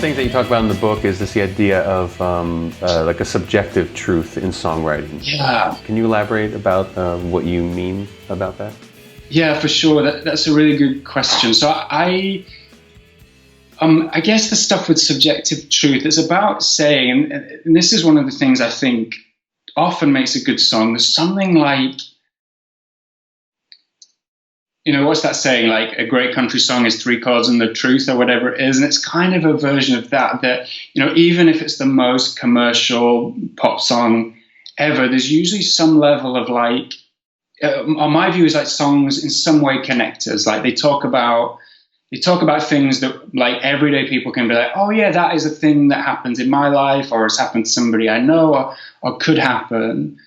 things that you talk about in the book is the idea of like a subjective truth in songwriting. Yeah. Can you elaborate about what you mean about that? Yeah, for sure. That's a really good question. So I guess the stuff with subjective truth is about saying, and this is one of the things I think often makes a good song. There's something like, what's that saying? Like, a great country song is 3 chords and the truth, or whatever it is. And it's kind of a version of that, even if it's the most commercial pop song ever, there's usually some level of like, on my view, is like songs in some way connectors. Like they talk about things that like everyday people can be like, oh yeah, that is a thing that happens in my life, or has happened to somebody I know, or could happen.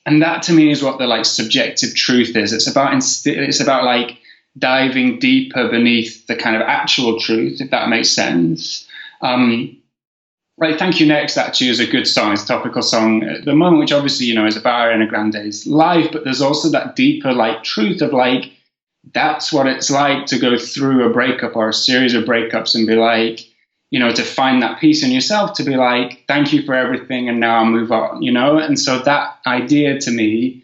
And that to me is what the like subjective truth is. It's about like diving deeper beneath the kind of actual truth, if that makes sense. Right, Thank You Next actually is a good song. It's a topical song at the moment, which obviously, is about Ariana Grande's life, but there's also that deeper like truth of like, that's what it's like to go through a breakup or a series of breakups and be like, to find that peace in yourself, to be like, thank you for everything, and now I'll move on, And so that idea to me,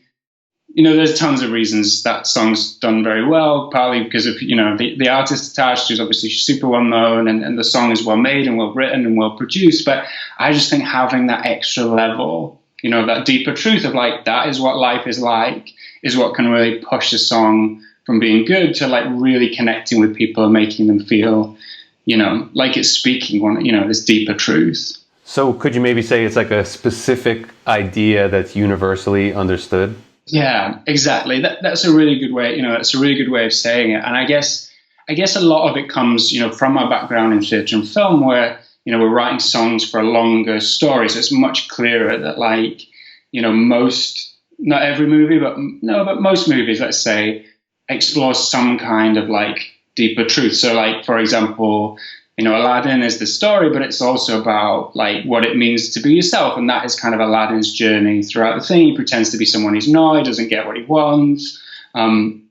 there's tons of reasons that song's done very well, partly because of, the artist attached, who's obviously super well known, and the song is well made and well written and well produced. But I just think having that extra level, that deeper truth of like, that is what life is like, is what can really push a song from being good to like really connecting with people and making them feel, like it's speaking one, this deeper truth. So could you maybe say it's like a specific idea that's universally understood? Yeah, exactly. That's a really good way, that's a really good way of saying it. And I guess a lot of it comes, from our background in theatre and film, where, we're writing songs for a longer story. So it's much clearer that like, not every movie, but most movies, let's say, explore some kind of like deeper truth. So like, for example, Aladdin is the story, but it's also about like what it means to be yourself. And that is kind of Aladdin's journey throughout the thing. He pretends to be someone he's not, he doesn't get what he wants. And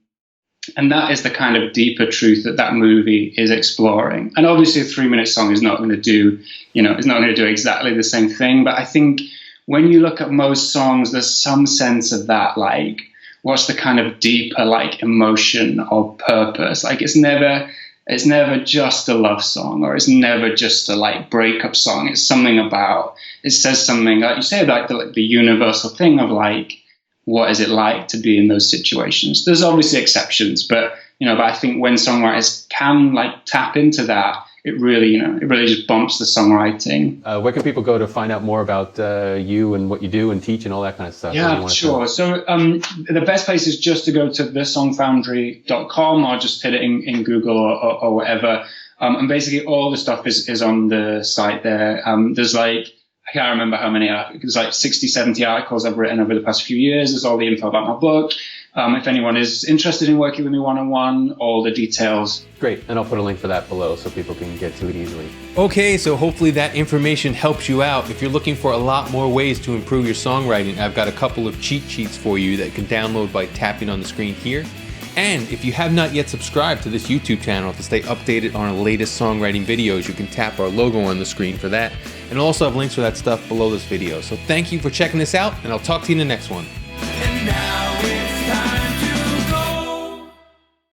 that is the kind of deeper truth that movie is exploring. And obviously a 3-minute song is not going to do, it's not going to do exactly the same thing. But I think when you look at most songs, there's some sense of that, like, what's the kind of deeper like emotion or purpose? Like it's never just a love song, or it's never just a like breakup song. It's something about, it says something like you say, like the universal thing of like, what is it like to be in those situations? There's obviously exceptions, but I think when songwriters can like tap into that, it really just bumps the songwriting. Where can people go to find out more about you and what you do and teach and all that kind of stuff? Yeah, sure. So the best place is just to go to thesongfoundry.com, or just hit it in Google or whatever. And basically all the stuff is on the site there. There's like, I can't remember how many, there's like 60, 70 articles I've written over the past few years. There's all the info about my book. If anyone is interested in working with me one-on-one, all the details. Great, and I'll put a link for that below so people can get to it easily. Okay, so hopefully that information helps you out. If you're looking for a lot more ways to improve your songwriting, I've got a couple of cheat sheets for you that you can download by tapping on the screen here. And if you have not yet subscribed to this YouTube channel to stay updated on our latest songwriting videos, you can tap our logo on the screen for that. And I'll also have links for that stuff below this video. So thank you for checking this out, and I'll talk to you in the next one.